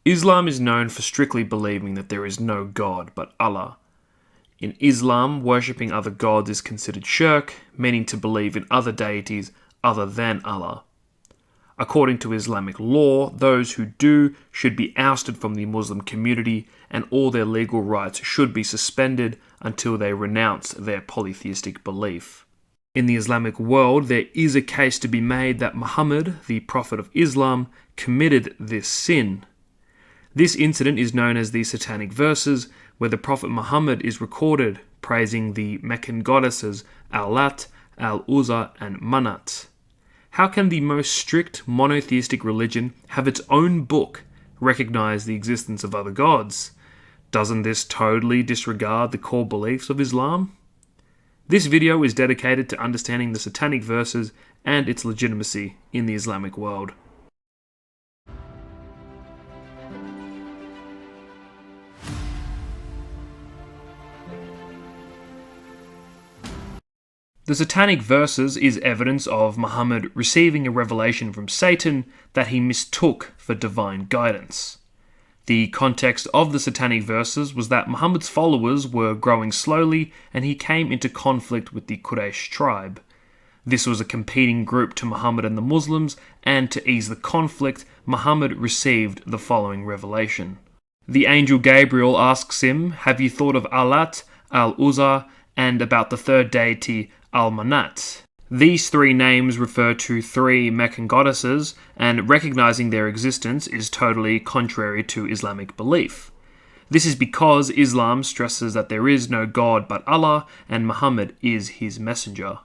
Islam is known for strictly believing that there is no God but Allah. In Islam, worshipping other gods is considered shirk, meaning to believe in other deities other than Allah. According to Islamic law, those who do should be ousted from the Muslim community and all their legal rights should be suspended until they renounce their polytheistic belief. In the Islamic world, there is a case to be made that Muhammad, the Prophet of Islam, committed this sin. This incident is known as the Satanic Verses, where the Prophet Muhammad is recorded praising the Meccan goddesses Al-Lat, Al-Uzza and Manat. How can the most strict monotheistic religion have its own book recognize the existence of other gods? Doesn't this totally disregard the core beliefs of Islam? This video is dedicated to understanding the Satanic Verses and its legitimacy in the Islamic world. The Satanic Verses is evidence of Muhammad receiving a revelation from Satan that he mistook for divine guidance. The context of the Satanic Verses was that Muhammad's followers were growing slowly and he came into conflict with the Quraysh tribe. This was a competing group to Muhammad and the Muslims, and to ease the conflict, Muhammad received the following revelation. The angel Gabriel asks him, "Have you thought of Al-Lat, Al-Uzza, and about the third deity, Al-Manat?" These three names refer to three Meccan goddesses, and recognizing their existence is totally contrary to Islamic belief. This is because Islam stresses that there is no God but Allah, and Muhammad is his messenger.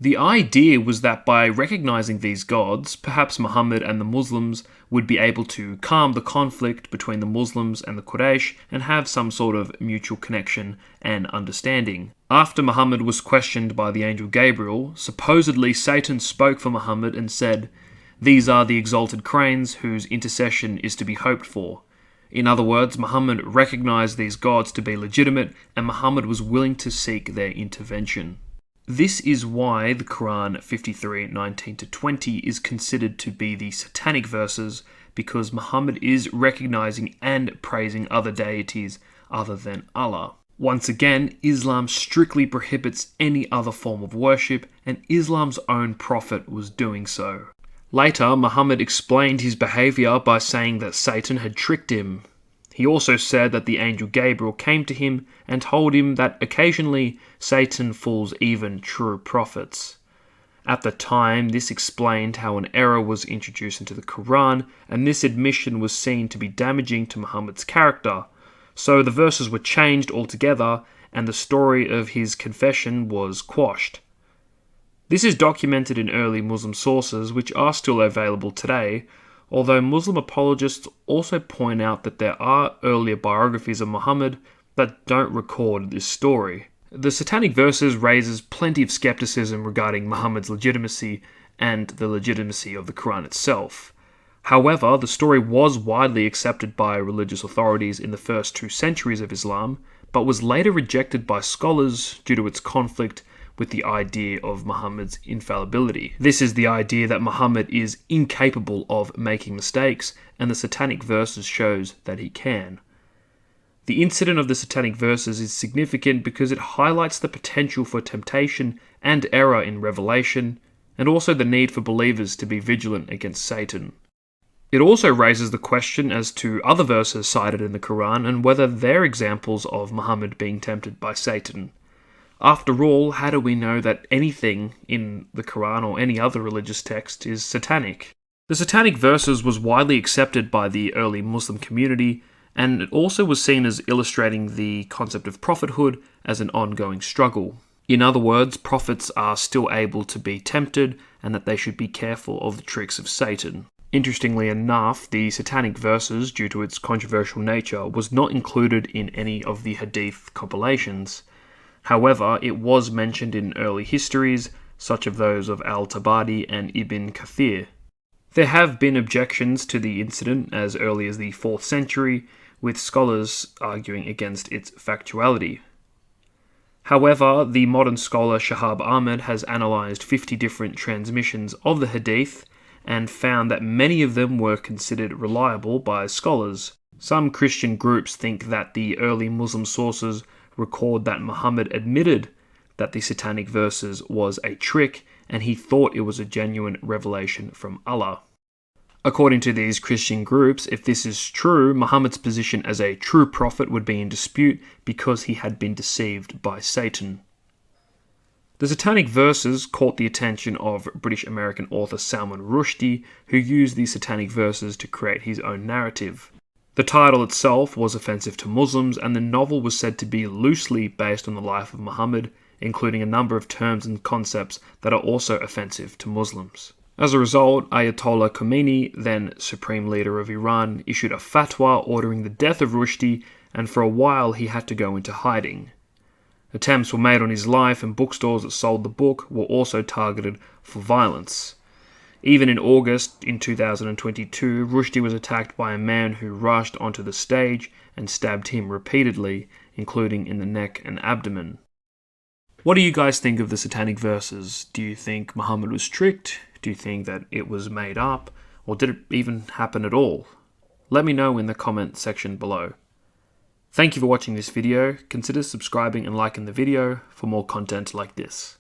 The idea was that by recognizing these gods, perhaps Muhammad and the Muslims would be able to calm the conflict between the Muslims and the Quraysh and have some sort of mutual connection and understanding. After Muhammad was questioned by the angel Gabriel, supposedly Satan spoke for Muhammad and said, "These are the exalted cranes whose intercession is to be hoped for." In other words, Muhammad recognized these gods to be legitimate, and Muhammad was willing to seek their intervention. This is why the Quran 53:19-20 is considered to be the Satanic Verses, because Muhammad is recognizing and praising other deities other than Allah. Once again, Islam strictly prohibits any other form of worship, and Islam's own prophet was doing so. Later, Muhammad explained his behavior by saying that Satan had tricked him. He also said that the angel Gabriel came to him and told him that occasionally Satan fools even true prophets. At the time, this explained how an error was introduced into the Quran, and this admission was seen to be damaging to Muhammad's character. So the verses were changed altogether, and the story of his confession was quashed. This is documented in early Muslim sources, which are still available today, although Muslim apologists also point out that there are earlier biographies of Muhammad that don't record this story. The Satanic Verses raises plenty of skepticism regarding Muhammad's legitimacy and the legitimacy of the Quran itself. However, the story was widely accepted by religious authorities in the first 2 centuries of Islam, but was later rejected by scholars due to its conflict with the idea of Muhammad's infallibility. This is the idea that Muhammad is incapable of making mistakes, and the Satanic Verses shows that he can. The incident of the Satanic Verses is significant because it highlights the potential for temptation and error in revelation, and also the need for believers to be vigilant against Satan. It also raises the question as to other verses cited in the Quran and whether they're examples of Muhammad being tempted by Satan. After all, how do we know that anything in the Quran or any other religious text is satanic? The Satanic Verses was widely accepted by the early Muslim community, and it also was seen as illustrating the concept of prophethood as an ongoing struggle. In other words, prophets are still able to be tempted, and that they should be careful of the tricks of Satan. Interestingly enough, the Satanic Verses, due to its controversial nature, was not included in any of the Hadith compilations. However, it was mentioned in early histories, such as those of Al-Tabari and Ibn Kathir. There have been objections to the incident as early as the 4th century, with scholars arguing against its factuality. However, the modern scholar Shahab Ahmed has analysed 50 different transmissions of the Hadith, and found that many of them were considered reliable by scholars. Some Christian groups think that the early Muslim sources record that Muhammad admitted that the Satanic Verses was a trick and he thought it was a genuine revelation from Allah. According to these Christian groups, if this is true, Muhammad's position as a true prophet would be in dispute because he had been deceived by Satan. The Satanic Verses caught the attention of British-American author Salman Rushdie, who used the Satanic Verses to create his own narrative. The title itself was offensive to Muslims, and the novel was said to be loosely based on the life of Muhammad, including a number of terms and concepts that are also offensive to Muslims. As a result, Ayatollah Khomeini, then supreme leader of Iran, issued a fatwa ordering the death of Rushdie, and for a while he had to go into hiding. Attempts were made on his life, and bookstores that sold the book were also targeted for violence. Even in August in 2022, Rushdie was attacked by a man who rushed onto the stage and stabbed him repeatedly, including in the neck and abdomen. What do you guys think of the Satanic Verses? Do you think Muhammad was tricked? Do you think that it was made up? Or did it even happen at all? Let me know in the comment section below. Thank you for watching this video. Consider subscribing and liking the video for more content like this.